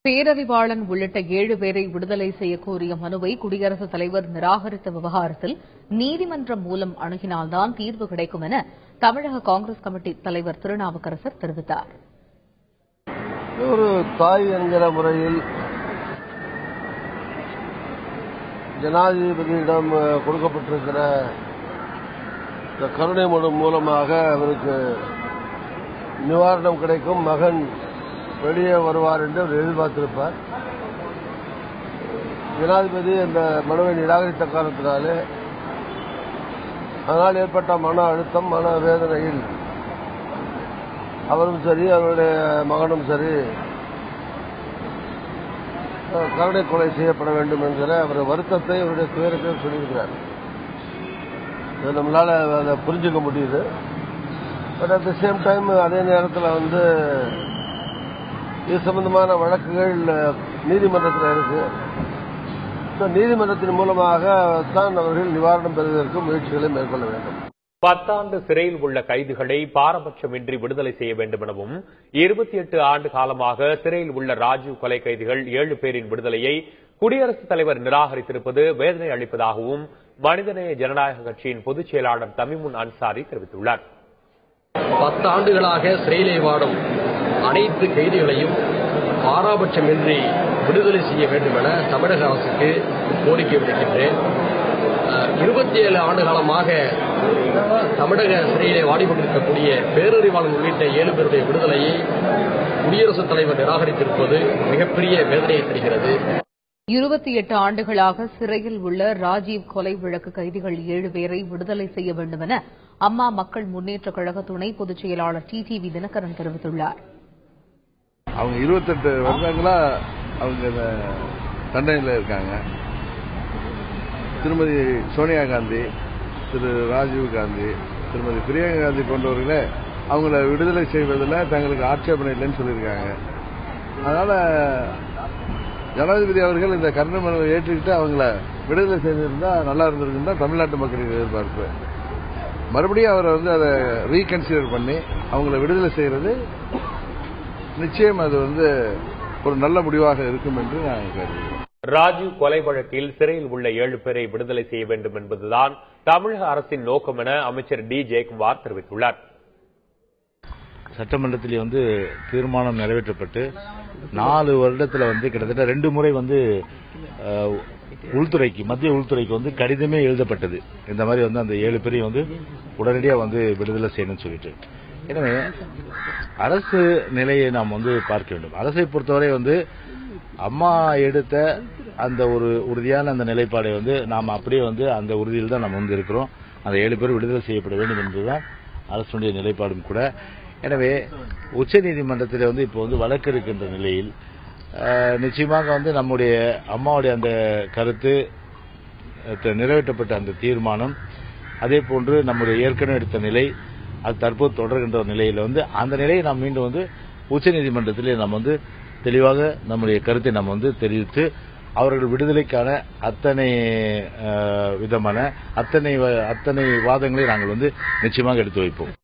பேரறிவாளன் உள்ளிட்ட 7 பேரை விடுதலை செய்யக் கோரிய மனுவை குடியரசுத் தலைவர் நிராகரித்த விவகாரத்தில் நீதிமன்றம் மூலம் அணுகினால்தான் தீர்வு கிடைக்கும் என தமிழக காங்கிரஸ் கமிட்டி தலைவர் திருநாவுக்கரசர் தெரிவித்தார். ஒரு தாய் என்கிற முறையில் ஜனாதிபதியிடம் கொடுக்கப்பட்டிருக்கிற கருணை மனு மூலமாக அவருக்கு நிவாரணம் கிடைக்கும், மகன் வெளியே வருவார் என்று அவர் எதிர்பார்த்திருப்பார். ஜனாதிபதி அந்த மனுவை நிராகரித்த காரணத்தினாலே அதனால் ஏற்பட்ட மன அழுத்தம், மன வேதனையில் அவரும் சரி அவருடைய மகனும் சரி கருணை கொலை செய்யப்பட வேண்டும் என்கிற அவர் வருத்தத்தை அவருடைய துயரத்தை சொல்லியிருக்கிறார். நம்மளால அதை புரிஞ்சுக்க முடியுது. But at the same time அதே நேரத்தில் இது சம்பந்தமான வழக்குகள் நீதிமன்றத்தில் இருக்கு. நீதிமன்றத்தின் மூலமாக தான் அவர்கள் நிவாரணம் பெறுவதற்கு முயற்சிகளை மேற்கொள்ள வேண்டும். 10 ஆண்டு சிறையில் உள்ள கைதிகளை பாரபட்சமின்றி விடுதலை செய்ய வேண்டும் எனவும் 28 ஆண்டு காலமாக சிறையில் உள்ள ராஜீவ் கொலை கைதிகள் 7 பேரின் விடுதலையை குடியரசுத் தலைவர் நிராகரித்திருப்பது வேதனை அளிப்பதாகவும் மனிதநேய ஜனநாயக கட்சியின் பொதுச் செயலாளர் தமிமுன் அன்சாரி தெரிவித்துள்ளார். 10 ஆண்டுகளாக சிறையிலே வாடும் அனைத்து கைதிகளையும் பாராபட்சமின்றி விடுதலை செய்ய வேண்டும் என தமிழக அரசுக்கு கோரிக்கை விடுக்கின்றேன். 27 ஆண்டு காலமாக தமிழக சிறையிலே வாடிக்கொண்டிருக்கக்கூடிய பேரறிவாளன் உள்ளிட்ட 7 பேருடைய விடுதலையை குடியரசுத் தலைவர் நிராகரித்திருப்பது மிகப்பெரிய வேதனையை தருகிறது. 28 ஆண்டுகளாக சிறையில் உள்ள ராஜீவ் கொலை வழக்கு கைதிகள் 7 பேரை விடுதலை செய்ய வேண்டும் என அம்மா மக்கள் முன்னேற்றக் கழக துணை பொதுச் செயலாளர் டிடிவி தினகரன் தெரிவித்துள்ளார். அவங்க 28 வருடங்களா அவங்க தண்டனையில் இருக்காங்க. திருமதி சோனியா காந்தி, திரு ராஜீவ் காந்தி, திருமதி பிரியங்கா காந்தி போன்றவர்களே அவங்கள விடுதலை செய்வதில் தங்களுக்கு ஆட்சேபனை இல்லைன்னு சொல்லியிருக்காங்க. அதனால ஜனாதிபதி அவர்கள் இந்த கருணை மனுவை ஏற்றுக்கிட்டு அவங்கள விடுதலை செய்திருந்தா நல்லா இருந்திருக்குன்னு தான் தமிழ்நாட்டு மக்களுக்கு எதிர்பார்ப்பு. மறுபடியும் அவரை அதை ரீகன்சிடர் பண்ணி அவங்கள விடுதலை செய்யறது நிச்சயம் அது ஒரு நல்ல முடிவாக இருக்கும் என்று நான் கருதுகிறேன். ராஜீவ் கொலை வழக்கில் சிறையில் உள்ள 7 பேரை விடுதலை செய்ய வேண்டும் என்பதுதான் தமிழக அரசின் நோக்கம் என அமைச்சர் டி ஜெயக்குமார் தெரிவித்துள்ளார். சட்டமன்றத்தில் தீர்மானம் நிறைவேற்றப்பட்டு 4 வருடத்தில் கிட்டத்தட்ட 2 முறை உள்துறைக்கு, மத்திய உள்துறைக்கு கடிதமே எழுதப்பட்டது. இந்த மாதிரி அந்த 7 பேரையும் உடனடியாக விடுதலை செய்யணும்னு சொல்லிட்டு. எனவே அரசு நிலையை நாம் பார்க்க வேண்டும். அரசை பொறுத்தவரை அம்மா எடுத்த அந்த ஒரு உறுதியான அந்த நிலைப்பாடை நாம் அப்படியே அந்த உறுதியில் தான் நாம் இருக்கிறோம். அந்த 7 பேர் விடுதலை செய்யப்பட வேண்டும் என்பதுதான் அரசுடைய நிலைப்பாடும் கூட. எனவே உச்சநீதிமன்றத்தில் இப்போ வழக்கு இருக்கின்ற நிலையில் நிச்சயமாக நம்முடைய அம்மாவுடைய அந்த கருத்து நிறைவேற்றப்பட்ட அந்த தீர்மானம், அதே போன்று நம்முடைய ஏற்கனவே எடுத்த நிலை, அது தற்போது தொடர்கின்ற நிலையில் அந்த நிலையை நாம் மீண்டும் உச்சநீதிமன்றத்திலே நாம் தெளிவாக நம்முடைய கருத்தை நாம் தெரிவித்து அவர்கள் விடுதலைக்கான அத்தனை விதமான அத்தனை வாதங்களை நாங்கள் நிச்சயமாக எடுத்து வைப்போம்.